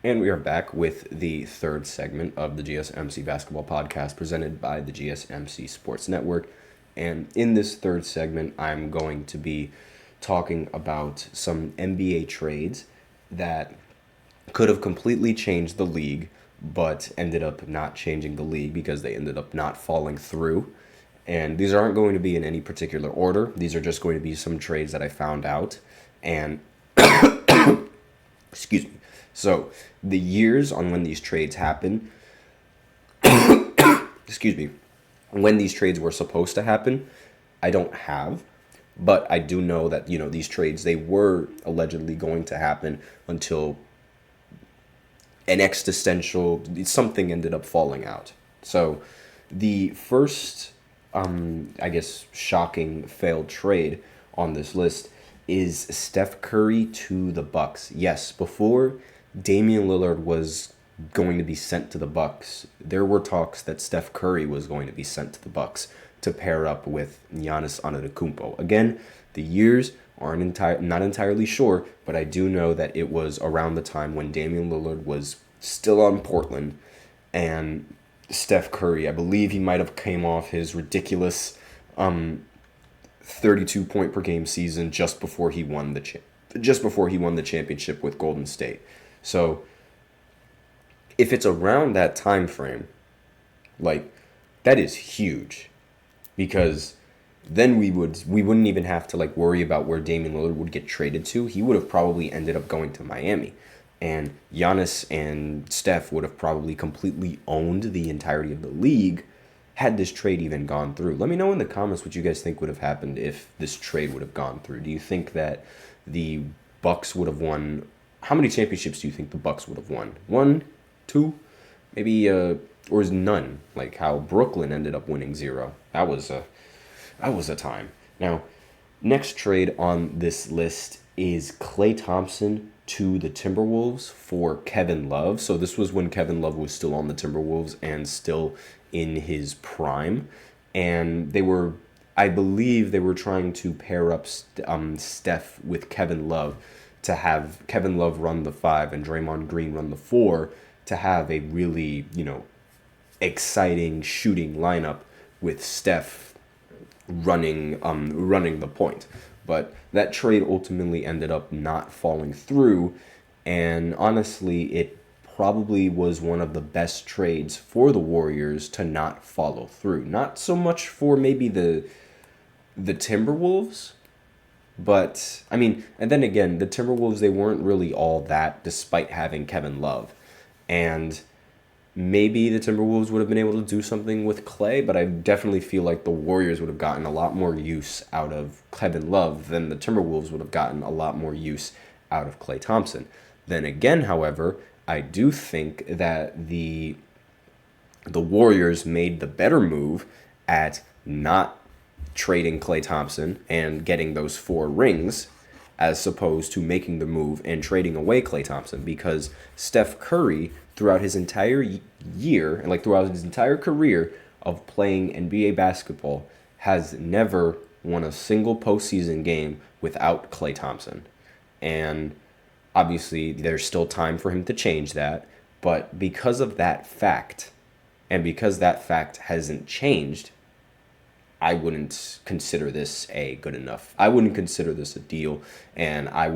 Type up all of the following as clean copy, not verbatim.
And we are back with the third segment of the GSMC Basketball Podcast presented by the GSMC Sports Network. And in this third segment, I'm going to be talking about some NBA trades that could have completely changed the league, but ended up not changing the league because they ended up not falling through. And these aren't going to be in any particular order. These are just going to be some trades that I found out. And excuse me. So the years on when these trades happen, excuse me, when these trades were supposed to happen, I don't have, but I do know that these trades they were allegedly going to happen until an existential something ended up falling out. So the first, I guess, shocking failed trade on this list is Steph Curry to the Bucks. Yes, before Damian Lillard was going to be sent to the Bucks, there were talks that Steph Curry was going to be sent to the Bucks to pair up with Giannis Antetokounmpo. Again, the years aren't not entirely sure, but I do know that it was around the time when Damian Lillard was still on Portland, and Steph Curry, I believe he might have came off his ridiculous 32 point per game season just before he won the championship with Golden State. So if it's around that time frame, like, that is huge, because then we wouldn't even have to like worry about where Damian Lillard would get traded to. He would have probably ended up going to Miami, and Giannis and Steph would have probably completely owned the entirety of the league had this trade even gone through. Let me know in the comments what you guys think would have happened if this trade would have gone through. Do you think that the Bucks would have won? How many championships do you think the Bucks would have won? One, two, maybe, or is none? Like how Brooklyn ended up winning zero. That was a time. Now, next trade on this list is Klay Thompson to the Timberwolves for Kevin Love. So this was when Kevin Love was still on the Timberwolves and still in his prime. And I believe they were trying to pair up Steph with Kevin Love to have Kevin Love run the 5 and Draymond Green run the 4 to have a really, exciting shooting lineup with Steph running the point. But that trade ultimately ended up not falling through, and honestly, it probably was one of the best trades for the Warriors to not follow through. Not so much for maybe the Timberwolves, but I mean, and then again, the Timberwolves they weren't really all that despite having Kevin Love. And maybe the Timberwolves would have been able to do something with Klay, but I definitely feel like the Warriors would have gotten a lot more use out of Kevin Love than the Timberwolves would have gotten a lot more use out of Klay Thompson. Then again, however, I do think that the Warriors made the better move at not trading Klay Thompson and getting those 4 rings as opposed to making the move and trading away Klay Thompson, because Steph Curry throughout his entire year and like throughout his entire career of playing NBA basketball has never won a single postseason game without Klay Thompson. And obviously there's still time for him to change that, but because of that fact, and because that fact hasn't changed, I wouldn't consider this a good enough. I wouldn't consider this a deal, and I'm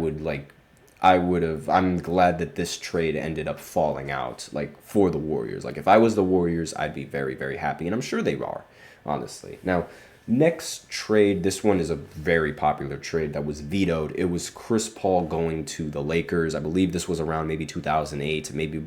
glad that this trade ended up falling out, like, for the Warriors. Like, if I was the Warriors, I'd be very, very happy, and I'm sure they are, honestly. Now, next trade, this one is a very popular trade that was vetoed. It was Chris Paul going to the Lakers. I believe this was around maybe 2008, maybe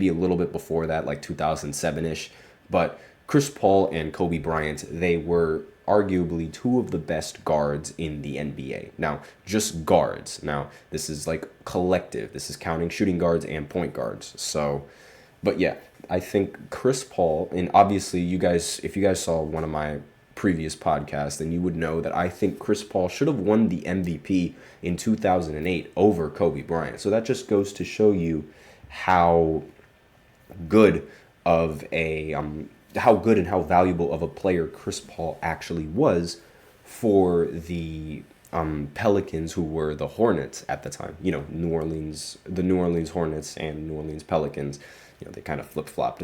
a little bit before that, like 2007-ish. But Chris Paul and Kobe Bryant, they were arguably 2 of the best guards in the NBA. Now, just guards. Now, this is like collective. This is counting shooting guards and point guards. So, but yeah, I think Chris Paul, and obviously if you guys saw one of my previous podcasts, then you would know that I think Chris Paul should have won the MVP in 2008 over Kobe Bryant. So that just goes to show you how good of a how good and how valuable of a player Chris Paul actually was for the Pelicans, who were the Hornets at the time. The New Orleans Hornets and New Orleans Pelicans. They kind of flip flopped.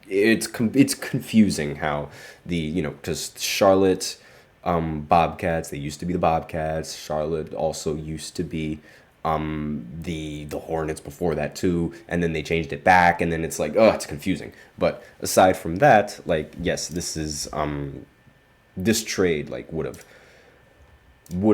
It's confusing how because Charlotte Bobcats, they used to be the Bobcats. Charlotte also used to be the Hornets before that too, and then they changed it back, and then it's like, oh, it's confusing. But aside from that, like, yes, this trade like would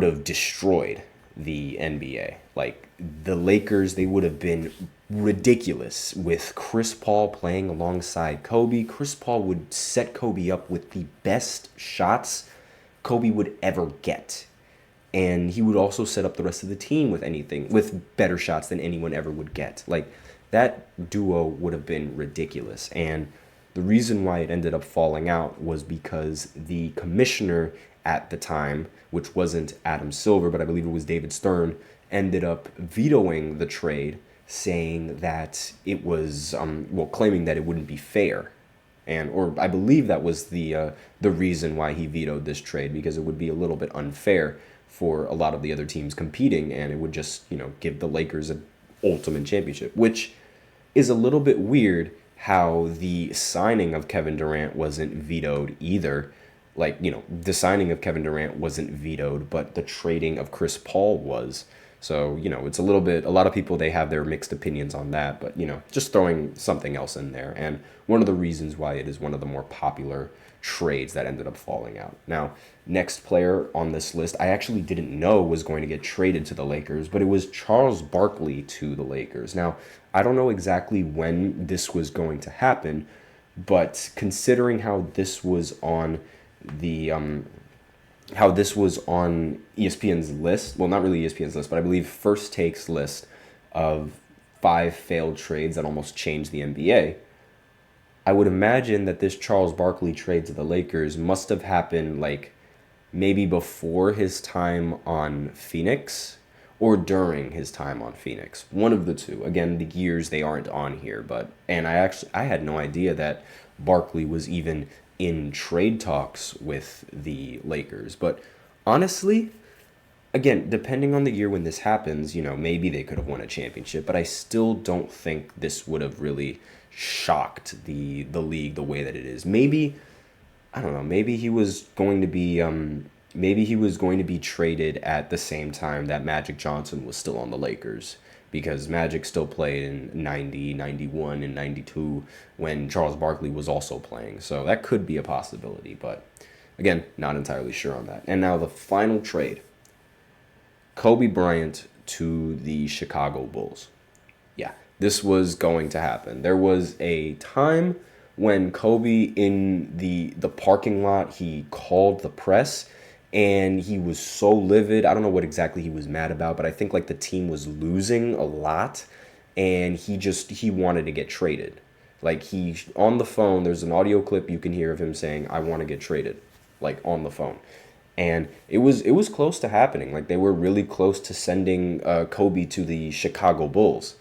have destroyed the NBA. Like, the Lakers, they would have been ridiculous with Chris Paul playing alongside Kobe. Chris Paul would set Kobe up with the best shots Kobe would ever get. And he would also set up the rest of the team with better shots than anyone ever would get. Like, that duo would have been ridiculous. And the reason why it ended up falling out was because the commissioner at the time, which wasn't Adam Silver, but I believe it was David Stern, ended up vetoing the trade, saying that it was, claiming that it wouldn't be fair. Or I believe that was the reason why he vetoed this trade, because it would be a little bit unfair for a lot of the other teams competing, and it would just, give the Lakers an ultimate championship, which is a little bit weird how the signing of Kevin Durant wasn't vetoed either. Like, the signing of Kevin Durant wasn't vetoed, but the trading of Chris Paul was. So, it's a lot of people, they have their mixed opinions on that, but, just throwing something else in there. And one of the reasons why it is one of the more popular trades that ended up falling out. Now, next player on this list, I actually didn't know was going to get traded to the Lakers, but it was Charles Barkley to the Lakers. Now, I don't know exactly when this was going to happen, but considering how this was on ESPN's list. Well, not really ESPN's list, but I believe First Take's list of 5 failed trades that almost changed the NBA. I would imagine that this Charles Barkley trade to the Lakers must have happened like maybe before his time on Phoenix or during his time on Phoenix. One of the two. Again, the years, they aren't on here, and I had no idea that Barkley was even in trade talks with the Lakers. But honestly, again, depending on the year when this happens, maybe they could have won a championship, but I still don't think this would have really shocked the league the way that it is. Maybe, I don't know, maybe he was going to be traded at the same time that Magic Johnson was still on the Lakers, because Magic still played in 90, 91, and 92 when Charles Barkley was also playing. So that could be a possibility, but again, not entirely sure on that. And now the final trade. Kobe Bryant to the Chicago Bulls. Yeah, this was going to happen. There was a time when Kobe, in the parking lot, he called the press, and he was so livid. I don't know what exactly he was mad about, but I think like the team was losing a lot, and he wanted to get traded. Like, on the phone, there's an audio clip you can hear of him saying, "I want to get traded," like on the phone. And it was close to happening. Like, they were really close to sending Kobe to the Chicago Bulls.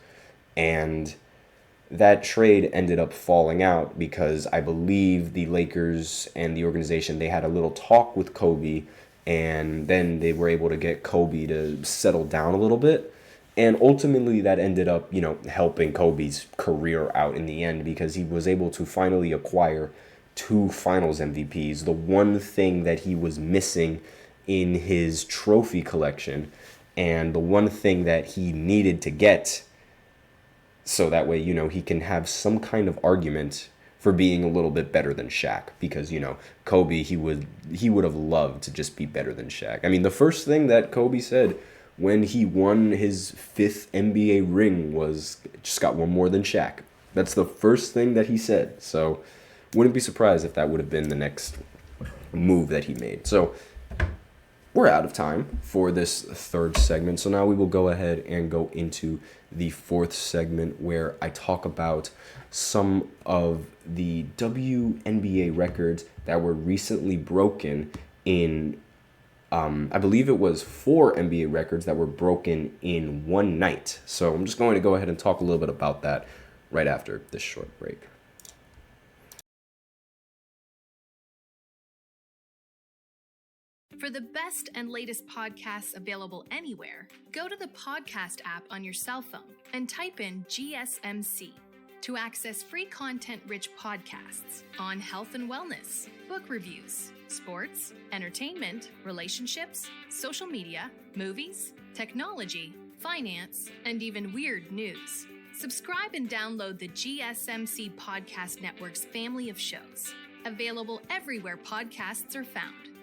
And that trade ended up falling out because I believe the Lakers and the organization, they had a little talk with Kobe, and then they were able to get Kobe to settle down a little bit. And ultimately that ended up, helping Kobe's career out in the end, because he was able to finally acquire 2 finals MVPs, the one thing that he was missing in his trophy collection, and the one thing that he needed to get, so that way, he can have some kind of argument for being a little bit better than Shaq, because, Kobe, he would have loved to just be better than Shaq. I mean, the first thing that Kobe said when he won his 5th NBA ring was, "Just got one more than Shaq." That's the first thing that he said. So wouldn't be surprised if that would have been the next move that he made. So we're out of time for this 3rd segment. So now we will go ahead and go into the 4th segment, where I talk about some of the WNBA records that were recently broken in, I believe it was 4 NBA records that were broken in one night. So I'm just going to go ahead and talk a little bit about that right after this short break. For the best and latest podcasts available anywhere, go to the podcast app on your cell phone and type in GSMC to access free content-rich podcasts on health and wellness, book reviews, sports, entertainment, relationships, social media, movies, technology, finance, and even weird news. Subscribe and download the GSMC Podcast Network's family of shows, available everywhere podcasts are found.